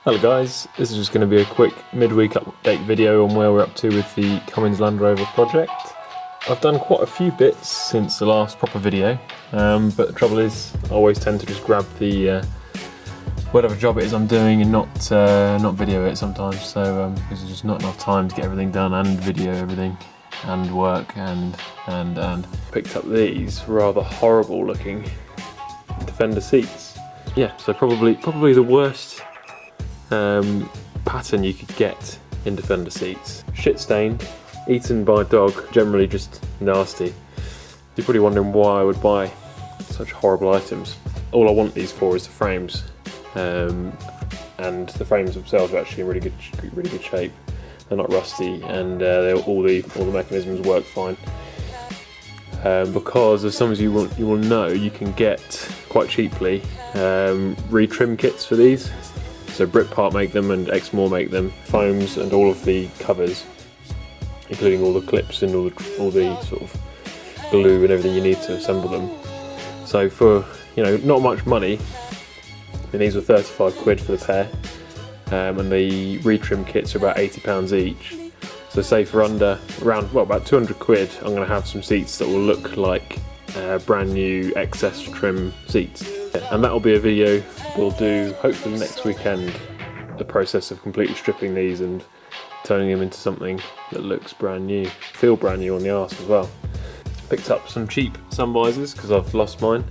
Hello guys, this is just going to be a quick midweek update video on where we're up to with the Cummins Land Rover project. I've done quite a few bits since the last proper video, but the trouble is I always tend to just grab the whatever job it is I'm doing and not video it sometimes, so because there's just not enough time to get everything done and video everything and work and picked up these rather horrible looking Defender seats. Yeah, so probably the worst pattern you could get in Defender seats. Shit stained, eaten by a dog, generally just nasty. You're probably wondering why I would buy such horrible items. All I want these for is the frames, and the frames themselves are actually in really good shape. They're not rusty, and all the mechanisms work fine. Because as some of you will know, you can get quite cheaply retrim kits for these. So Britpart make them and Exmoor make them, foams and all of the covers, including all the clips and all the sort of glue and everything you need to assemble them. So for not much money, and these were 35 quid for the pair, and the retrim kits are about £80 each. So say for about 200 quid, I'm going to have some seats that will look like brand new XS trim seats. And that'll be a video we'll do hopefully next weekend, the process of completely stripping these and turning them into something that looks brand new, feel brand new on the arse as well. Picked up some cheap sun visors because I've lost mine,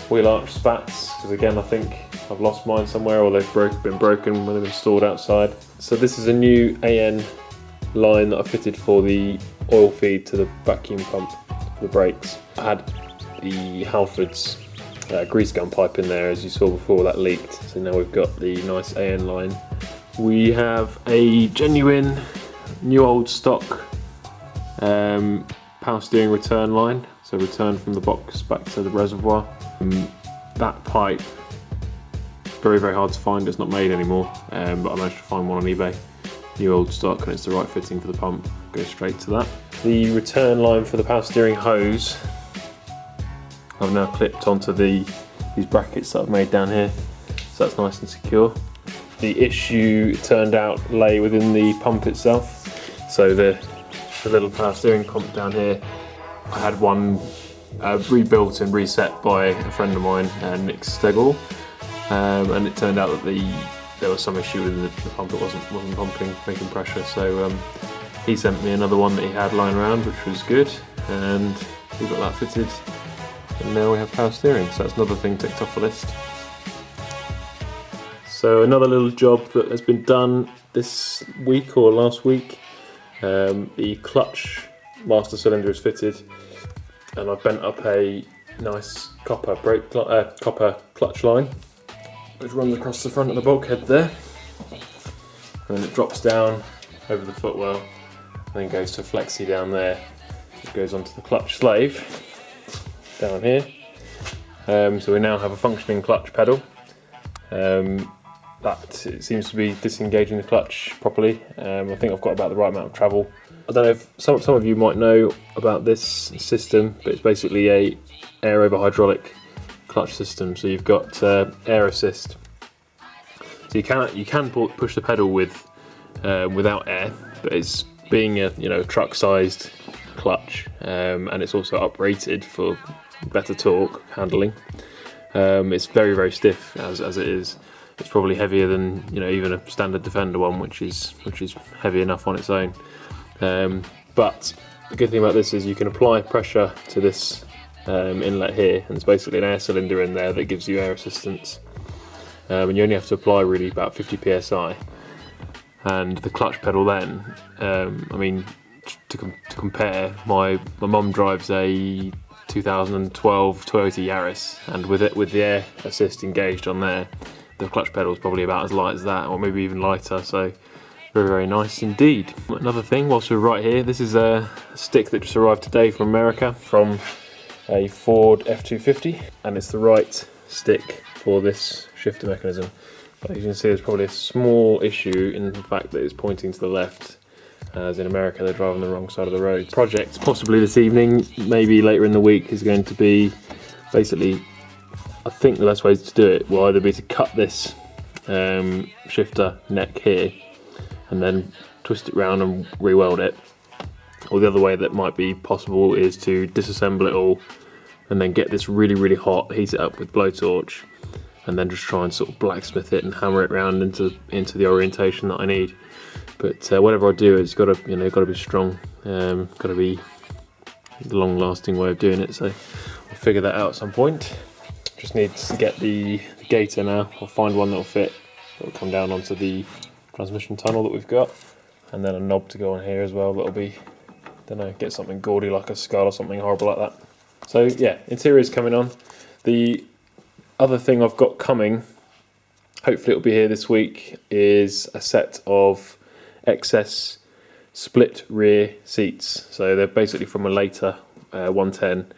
wheel arch spats because again I think I've lost mine somewhere, or they've been broken when they've been stored outside. So this is a new AN line that I fitted for the oil feed to the vacuum pump for the brakes. I had the Halfords grease gun pipe in there, as you saw before, that leaked, so now we've got the nice AN line. We have a genuine new old stock power steering return line, so return from the box back to the reservoir. That pipe, very hard to find, it's not made anymore, but I managed to find one on eBay. New old stock, and it's the right fitting for the pump, goes straight to that. The return line for the power steering hose I've now clipped onto these brackets that I've made down here, so that's nice and secure. The issue turned out lay within the pump itself. So the little power steering pump down here, I had one rebuilt and reset by a friend of mine, Nick Stegall, and it turned out that there was some issue with the pump. It wasn't pumping, making pressure. So he sent me another one that he had lying around, which was good, and we got that fitted. And now we have power steering, so that's another thing ticked off the list. So another little job that has been done this week or last week, the clutch master cylinder is fitted, and I've bent up a nice copper clutch line, which runs across the front of the bulkhead there, and then it drops down over the footwell, and then goes to a flexi down there. It goes onto the clutch slave down here. So we now have a functioning clutch pedal. That it seems to be disengaging the clutch properly. I think I've got about the right amount of travel. I don't know if some of you might know about this system, but it's basically a air over hydraulic clutch system. So you've got air assist. So you can push the pedal without air, but it's being a truck-sized clutch, and it's also uprated for better torque handling. It's very stiff as it is. It's probably heavier than even a standard Defender one, which is heavy enough on its own. But the good thing about this is you can apply pressure to this inlet here, and it's basically an air cylinder in there that gives you air assistance. And you only have to apply really about 50 psi. And the clutch pedal then, I mean, to compare, my mum drives a 2012 Toyota Yaris, and with the air assist engaged on there, the clutch pedal is probably about as light as that, or maybe even lighter, so very nice indeed. Another thing, whilst we're right here, this is a stick that just arrived today from America, from a Ford F250, and it's the right stick for this shifter mechanism. But as you can see, there's probably a small issue in the fact that it's pointing to the left, as in America they're driving the wrong side of the road. Project possibly this evening, maybe later in the week, is going to be basically, I think the best way to do it will either be to cut this shifter neck here and then twist it round and re-weld it. Or the other way that might be possible is to disassemble it all and then get this really hot, heat it up with blowtorch, and then just try and sort of blacksmith it and hammer it round into the orientation that I need. But whatever I do, it's got to be strong. Got to be the long-lasting way of doing it. So I'll figure that out at some point. Just need to get the gator now. I'll find one that'll fit. That'll come down onto the transmission tunnel that we've got, and then a knob to go on here as well. That'll be, don't know, get something gaudy like a skull or something horrible like that. So yeah, interior is coming on. The other thing I've got coming, hopefully it'll be here this week, is a set of excess split rear seats. So they're basically from a later 110.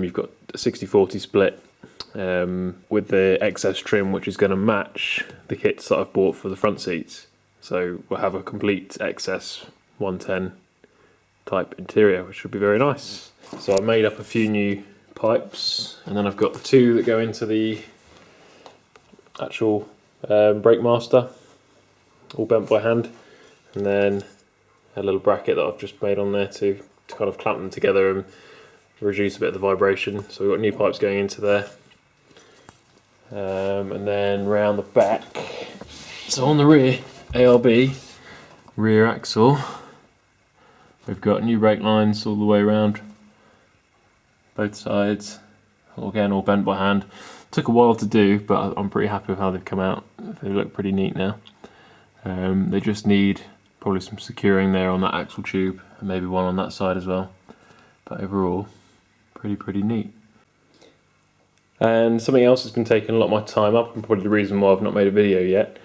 You've got a 60/40 split with the excess trim, which is going to match the kits that I've bought for the front seats. So we'll have a complete excess 110 type interior, which should be very nice. So I made up a few new pipes, and then I've got the two that go into the actual brake master, all bent by hand, and then a little bracket that I've just made on there to kind of clamp them together and reduce a bit of the vibration. So we've got new pipes going into there, and then round the back, so on the rear ARB rear axle, we've got new brake lines all the way around both sides, again all bent by hand. Took a while to do, but I'm pretty happy with how they've come out. They look pretty neat now. They just need probably some securing there on that axle tube, and maybe one on that side as well. But overall, pretty neat. And something else that's been taking a lot of my time up, and probably the reason why I've not made a video yet,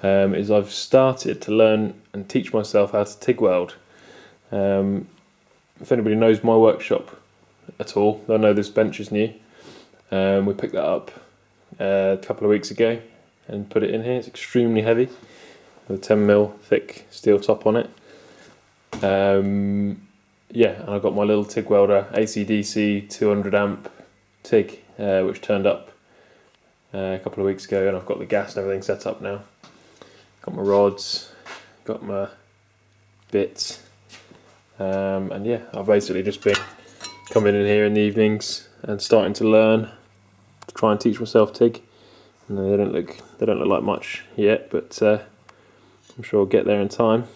is I've started to learn and teach myself how to TIG weld. If anybody knows my workshop at all, they'll know this bench is new. We picked that up a couple of weeks ago and put it in here. It's extremely heavy, with a 10mm thick steel top on it. Yeah, and I've got my little TIG welder, AC/DC 200 amp TIG, which turned up a couple of weeks ago, and I've got the gas and everything set up now. Got my rods, got my bits, and yeah, I've basically just been coming in here in the evenings and starting to learn to try and teach myself TIG. And they don't look like much yet, but I'm sure I'll get there in time.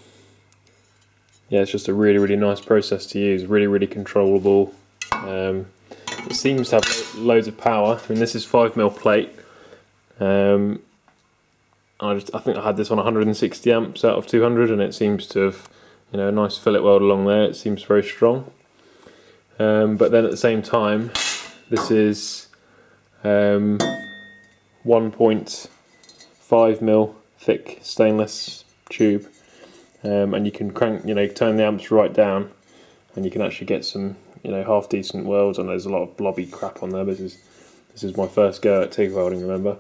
Yeah, it's just a really nice process to use, really controllable. It seems to have loads of power. I mean, this is 5mm plate. I think I had this on 160 amps out of 200, and it seems to have, a nice fillet weld along there. It seems very strong. But then at the same time, this is 1.5mm thick stainless tube, and you can crank, turn the amps right down, and you can actually get some, half decent welds. And there's a lot of blobby crap on there. This is my first go at TIG welding, remember?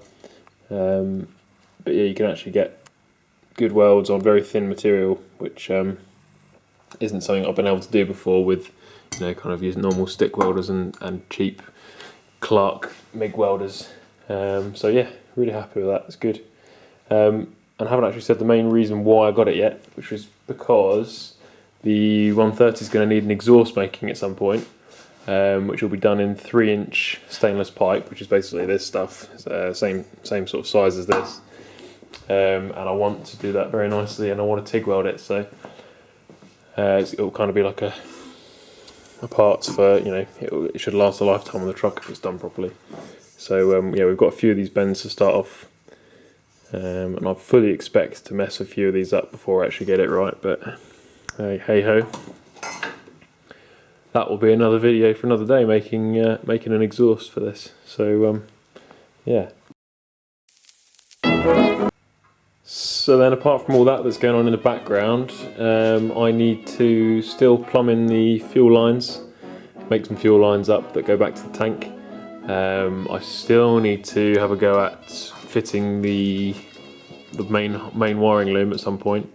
But yeah, you can actually get good welds on very thin material, which isn't something I've been able to do before with, kind of using normal stick welders and cheap Clark MIG welders. So yeah, really happy with that. It's good. And I haven't actually said the main reason why I got it yet, which was because the 130 is going to need an exhaust making at some point, which will be done in 3-inch stainless pipe, which is basically this stuff, same sort of size as this. And I want to do that very nicely, and I want to TIG weld it, so it'll kind of be like a parts for, it should last a lifetime on the truck if it's done properly. So yeah, we've got a few of these bends to start off, and I fully expect to mess a few of these up before I actually get it right, but hey ho. That will be another video for another day, making an exhaust for this. So yeah. So then, apart from all that's going on in the background, I need to still plumb in the fuel lines, make some fuel lines up that go back to the tank. I still need to have a go at fitting the main wiring loom at some point.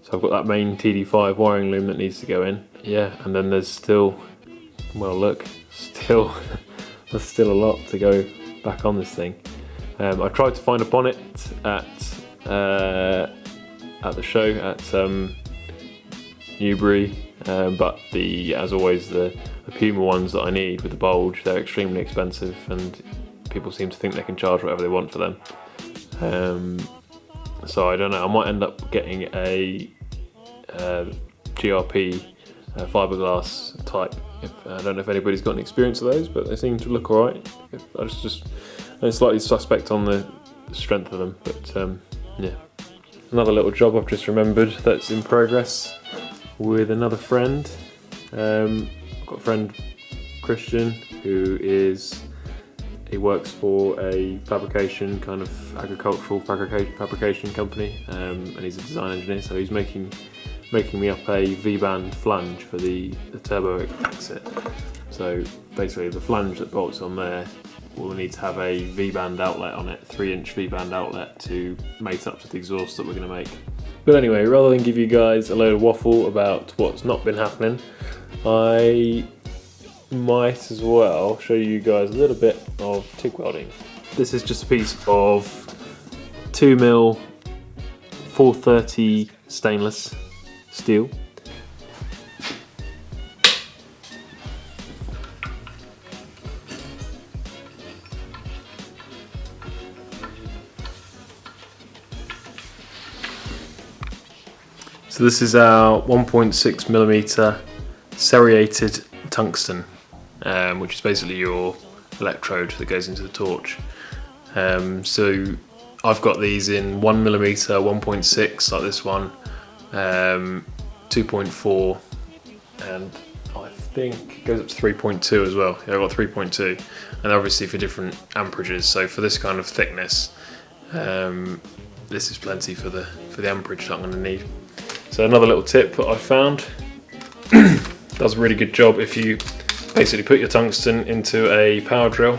So I've got that main TD5 wiring loom that needs to go in. Yeah, and then there's still, well look, there's still a lot to go back on this thing. I tried to find a bonnet at the show at Newbury, but as always the Puma ones that I need with the bulge, they're extremely expensive, and people seem to think they can charge whatever they want for them. So I don't know, I might end up getting a GRP fiberglass type. I don't know if anybody's got any experience of those, but they seem to look alright. I'm slightly suspect on the strength of them, but yeah. Another little job I've just remembered that's in progress with another friend. I've got a friend, Christian, he works for a fabrication, kind of agricultural fabrication company, and he's a design engineer, so he's making me up a V-band flange for the turbo exit. So basically the flange that bolts on there will need to have a V-band outlet on it, 3-inch V-band outlet to mate up to the exhaust that we're going to make. But anyway, rather than give you guys a load of waffle about what's not been happening, I might as well show you guys a little bit of TIG welding. This is just a piece of 2mm 430 stainless steel. So this is our 1.6mm serrated tungsten, which is basically your electrode that goes into the torch. So I've got these in 1mm, 1.6 like this one, 2.4, and I think it goes up to 3.2 as well. Yeah, I've got 3.2, and obviously for different amperages. So for this kind of thickness, this is plenty for the amperage that I'm going to need. So another little tip that I found does a really good job if you basically put your tungsten into a power drill,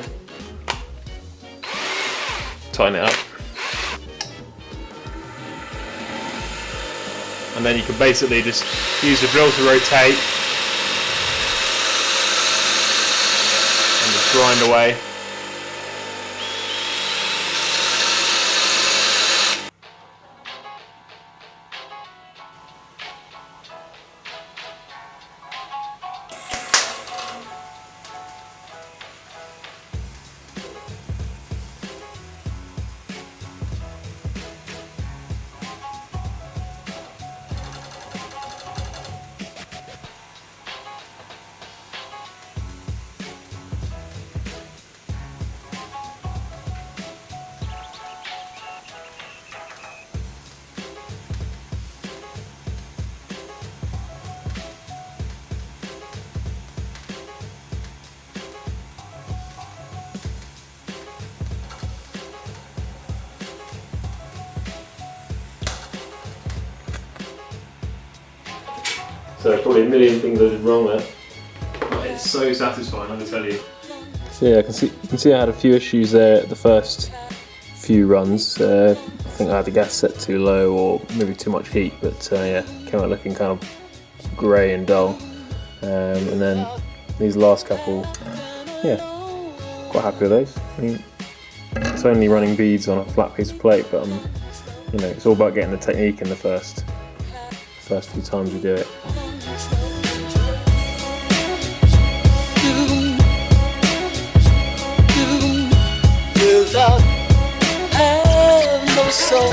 tighten it up, and then you can basically just use the drill to rotate and just grind away. So probably a million things I did wrong there. But it's so satisfying, let me tell you. So yeah, you can see I had a few issues there at the first few runs. I think I had the gas set too low or maybe too much heat, but yeah, came out looking kind of grey and dull. And then these last couple, yeah, quite happy with those. I mean, it's only running beads on a flat piece of plate, but you know, it's all about getting the technique in the first few times you do it. Without have no soul.